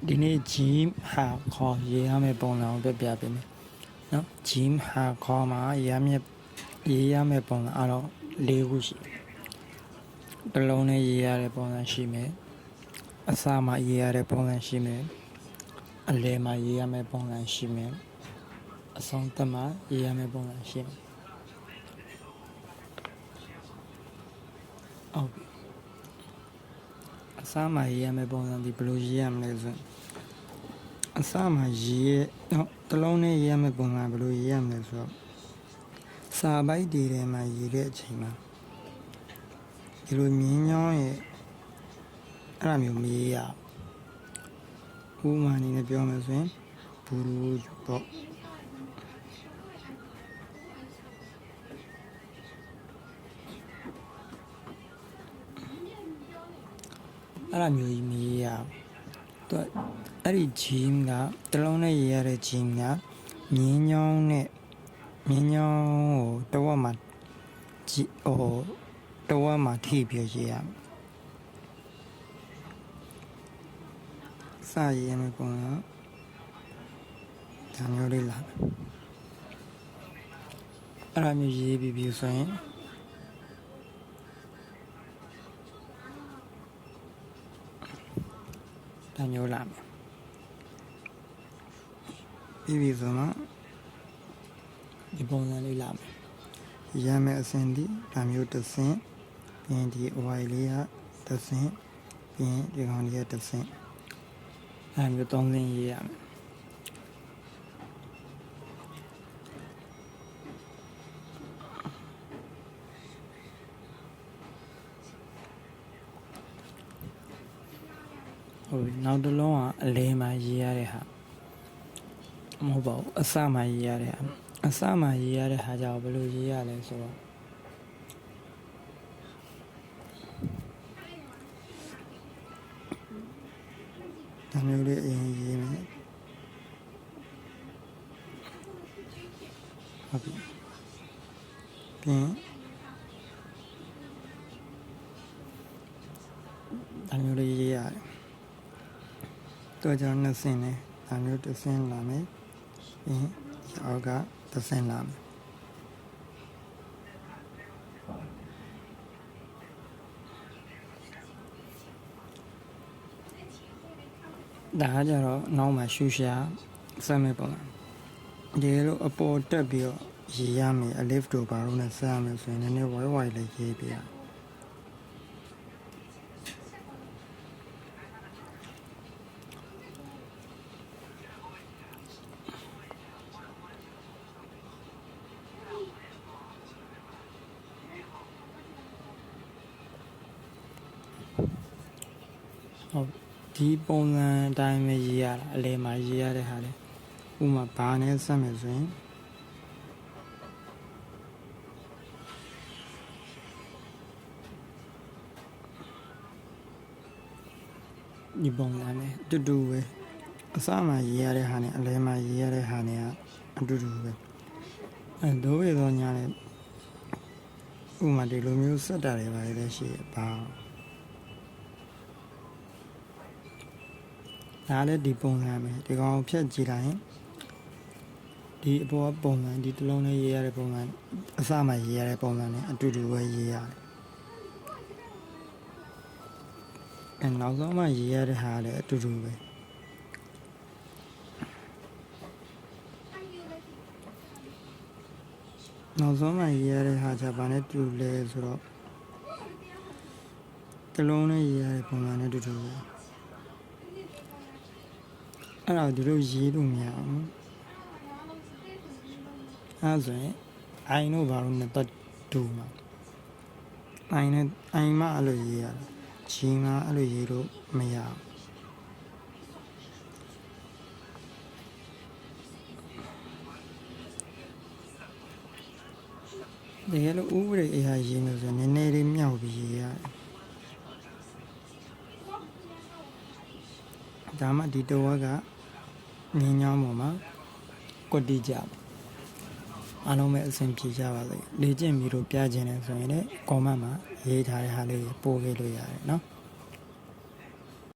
ဒီနေ့ gym ဟာခေါ်ရေးရမယ့်ပုံစံကိုပြပြပေးမယ်နော် gym ဟာခေါ်မှာရေးရမယ့်ပုံစံအားလုံး၄ခုရှိတယ်တစ်လုံးနဲ့ရေးရတဲ့ပုံစံရှိမယ်အစမှာရေးရတဲ့ပုံစံရှိမယ်အလယ်မှာရေးရမယ့်ပုံစံရှိမယ်အဆုံးသတ်မှာရေးရမယ့်ပုံစံရှိမယ်ဟုတ်ပြီအစမှာရေးရမယ့်ပုံစံဒီဘယ်လိုရေးရမလဲဆိုအစမှာရေးတစ်လုံးနဲ့ရေးရမယ့်ပုံစံဘယ်လိုရေးရမလဲဆိုတော့စာပိုက်တွေထဲမှာရေးတဲ့အချိန်မှာဒီလိုမြင်းချောင်းရဲ့အဲ့လိုမျိုးမရေးရဘူးဥပမာအနေနဲ့ပြောမယ်ဆိုရင်ဘူရူပေါ့အဲ့လိုမျိုးကြီးမရေးရဘူးသူအဲ့ဒီ gym ကတစ်လုံးနဲ့ရေးရတဲ့ gym ကမြင်းချောင်းကိုတဝက်မှာထိပြီးရေးရမယ်စရေးရမယ့်ပုံကဒါမျိုးလေးလာမယ်အဲ့လိုမျိုးရေးပြီးဆိုရင်ဒါမျိုးလာမယ်ပြီးဆိုမှဒီပုံစံလေးလာမယ်ရမယ်အစင်ဒီဒါမျိုးတစ်စင်ပြီးရင်ဒီ y လေးကတစ်စင်ပြီးရင်ဒီကောင်လေးကတစ်စင်အဲ့မျိုးသုံးစင်ရေးရမယ်ဟုတ်ပြီနောက်တစ်လုံးကအလဲမှာရေးရတဲ့ဟာမဟုတ်ပါဘူးအစမှာရေးရတဲ့ဟာအစမှာရေးရတဲ့ဟာကြောင့်ဘယ်လိုရေးရလဲဆိုတော့ဒါမျိုးလေးအရင်ရေးမယ်ဟုတ်ပြီပြီးဒါမျိုးလေးရေးရတယ်တော့ကျွန်တော်နှစ်ဆင်းနဲ့ဒါမျိုးတစ်ဆင်းလာမယ်ပြီးအောက်ကတစ်ဆင်းလာမယ်ဒါကကြတော့နောက်မှရှူရှာဆက်မဲ့ပုံဒီလိုအပေါ်တက်ပြီးတော့ရေးရမယ်အလစ်တို့ဘာလို့လဲဆက်ရမယ်ဆိုရင်လည်းဝိုင်းဝိုင်းလေးရေးပြရဟုတ်ဒီပုံစံအတိုင်းပဲရေးရတာအလဲမှာရေးရတဲ့ဟာလေဥမာဘာနဲ့ဆက်မယ်ဆိုရင်ဒီပုံစံနဲ့တူတူပဲအစမှာရေးရတဲ့ဟာနဲ့အလဲမှာရေးရတဲ့ဟာနဲ့ကအတူတူပဲဒိုးရတော့ညာနဲ့ဥမာဒီလိုမျိုးစက်တာတွေပါလေရှိပါဒါလည်းဒီပုံစံပဲဒီကောင်ဖြတ်ကြည့်လိုက်ရင်ဒီအပေါ်ပုံစံဒီတစ်လုံးလေးရေးရတဲ့ပုံစံအစမှရေးရတဲ့ပုံစံနဲ့အတူတူပဲရေးရတယ်နောက်ဆုံးမှရေးရတဲ့ဟာလည်းအတူတူပဲနောက်ဆုံးမှရေးရတဲ့ဟာချက်ဘာနဲ့တူလဲဆိုတော့တစ်လုံးလေးရေးရတဲ့ပုံစံနဲ့အတူတူပဲအဲ့ဒါဒီလိုရေးလို့မရအောင်အဲ့ဆိုရင်အိုင်တို့ဘာလို့နဲ့ပတ်တူမှာအိုင်မှအဲ့လိုရေးရတယ်ဂျင်းကအဲ့လိုရေးလို့မရအောင်တကယ်လို့ဥပဒေအရာရေးလို့ဆိုနည်းနည်းလေးမြောက်ပြီးရေးရတယ်ဒါမှဒီတော့ကမြင်းချောင်းပေါ်မှာကွက်တိကြအားလုံးပဲအဆင်ပြေကြပါစေလေ့ကျင့်ပြီးတော့ပြခြင်းနဲ့ဆိုရင်လည်း comment မှာရေးထားတဲ့ဟာလေးပို့ပေးလို့ရတယ်เนาะ